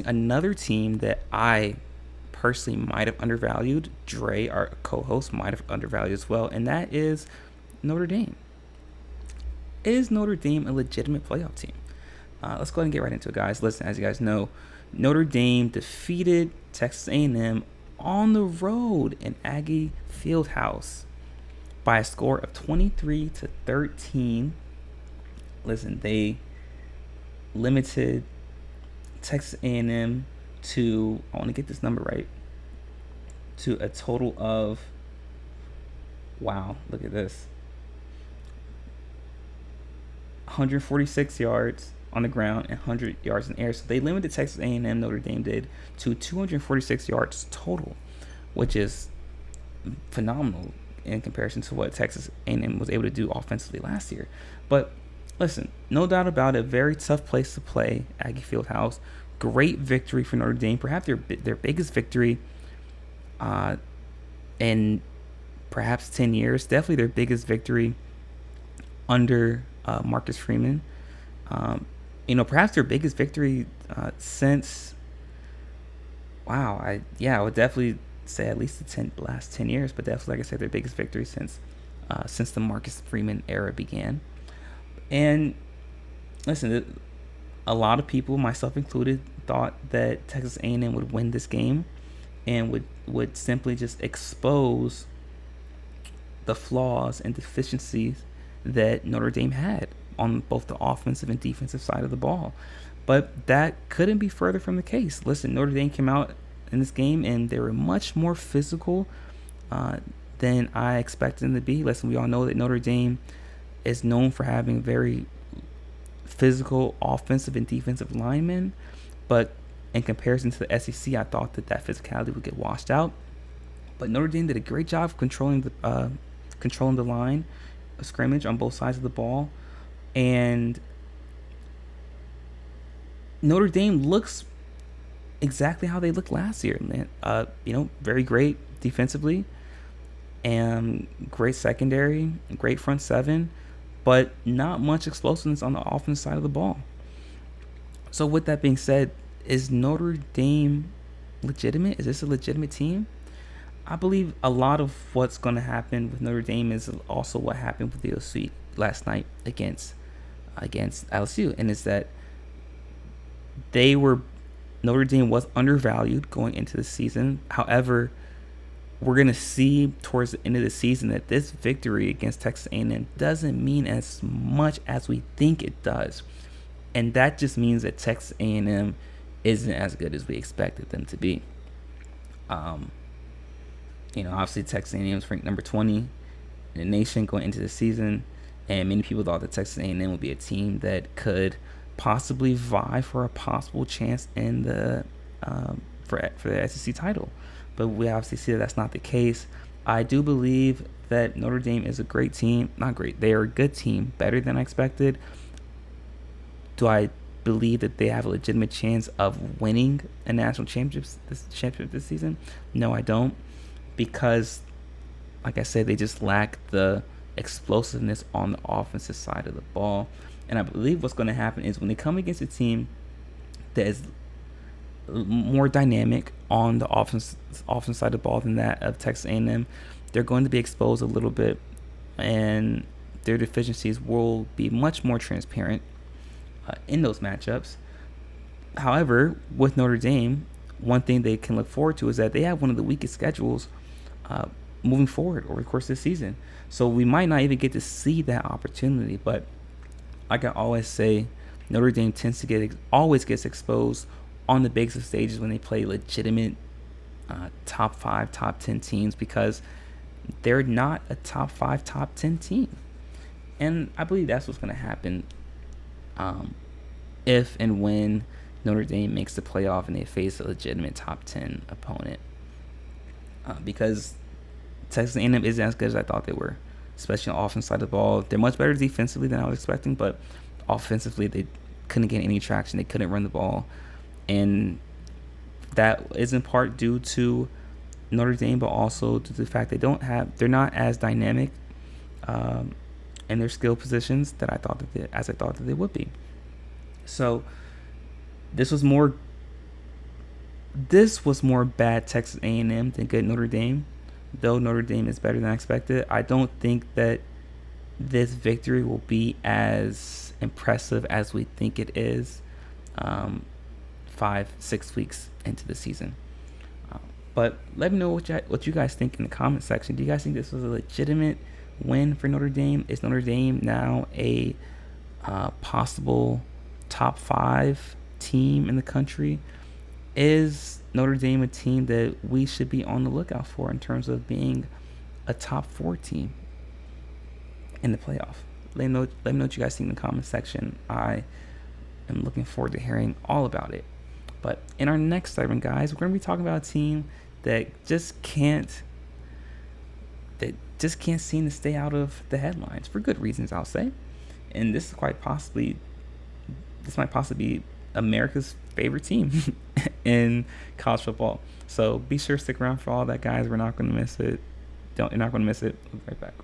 Another team that I personally might have undervalued, Dre, our co-host, might have undervalued as well, and that is Notre Dame. Is Notre Dame a legitimate playoff team? Let's go ahead and get right into it, guys. Listen, as you guys know, Notre Dame defeated Texas A&M on the road in Aggie Fieldhouse by a score of 23-13. Listen, they limited Texas A&M to, I want to get this number right, to a total of, wow, look at this, 146 yards on the ground and 100 yards in the air. So they limited Texas A&M, Notre Dame did, to 246 yards total, which is phenomenal in comparison to what Texas A&M was able to do offensively last year. But listen, no doubt about it, very tough place to play, Aggie Fieldhouse. Great victory for Notre Dame, perhaps their biggest victory in perhaps 10 years. Definitely their biggest victory under Marcus Freeman. Perhaps their biggest victory since, wow, I would definitely say at least the last 10 years, but definitely, like I said, their biggest victory since the Marcus Freeman era began. And listen, a lot of people, myself included, thought that Texas A&M would win this game and would simply just expose the flaws and deficiencies that Notre Dame had on both the offensive and defensive side of the ball. But that couldn't be further from the case. Listen, Notre Dame came out in this game and they were much more physical than I expected them to be. Listen, we all know that Notre Dame is known for having very physical offensive and defensive linemen, but in comparison to the SEC, I thought that physicality would get washed out. But Notre Dame did a great job of controlling the line of scrimmage on both sides of the ball, and Notre Dame looks exactly how they looked last year. Very great defensively, and great secondary, great front seven, but not much explosiveness on the offensive side of the ball. So with that being said, is Notre Dame legitimate? Is this a legitimate team? I believe a lot of what's going to happen with Notre Dame is also what happened with the OC last night against LSU, and is that Notre Dame was undervalued going into the season. However, we're going to see towards the end of the season that this victory against Texas A&M doesn't mean as much as we think it does. And that just means that Texas A&M isn't as good as we expected them to be. Obviously Texas A&M is ranked number 20 in the nation going into the season, and many people thought that Texas A&M would be a team that could possibly vie for a possible chance in the for the SEC title. But we obviously see that that's not the case. I do believe that Notre Dame is a great team. Not great. They are a good team, better than I expected. Do I believe that they have a legitimate chance of winning a national championship this season? No, I don't. Because, like I said, they just lack the explosiveness on the offensive side of the ball. And I believe what's going to happen is when they come against a team that is more dynamic on the offense side of the ball than that of Texas A&M, they're going to be exposed a little bit, and their deficiencies will be much more transparent in those matchups. However, with Notre Dame, one thing they can look forward to is that they have one of the weakest schedules moving forward over the course of the season. So we might not even get to see that opportunity, but like I always say, Notre Dame tends to always gets exposed on the biggest of stages when they play legitimate top 5, top 10 teams, because they're not a top 5, top 10 team. And I believe that's what's going to happen if and when Notre Dame makes the playoff and they face a legitimate top 10 opponent. Because Texas A&M isn't as good as I thought they were, especially on the offensive side of the ball. They're much better defensively than I was expecting, but offensively they couldn't get any traction. They couldn't run the ball. And that is in part due to Notre Dame, but also due to the fact they're not as dynamic in their skill positions that I thought that they would be. So this was more This was more bad Texas A&M than good Notre Dame. Though Notre Dame is better than I expected, I don't think that this victory will be as impressive as we think it is 5-6 weeks into the season. But let me know what you guys think in the comment section. Do you guys think this was a legitimate win for Notre Dame? Is Notre Dame now a possible top 5 team in the country? Is Notre Dame a team that we should be on the lookout for in terms of being a top 4 team in the playoff? Let me know what you guys think in the comment section. I am looking forward to hearing all about it. But in our next segment, guys, we're going to be talking about a team that just can't seem to stay out of the headlines for good reasons, I'll say. And this might possibly be America's favorite team in college football. So be sure to stick around for all that, guys. We're not going to miss it. You're not going to miss it. We'll be right back.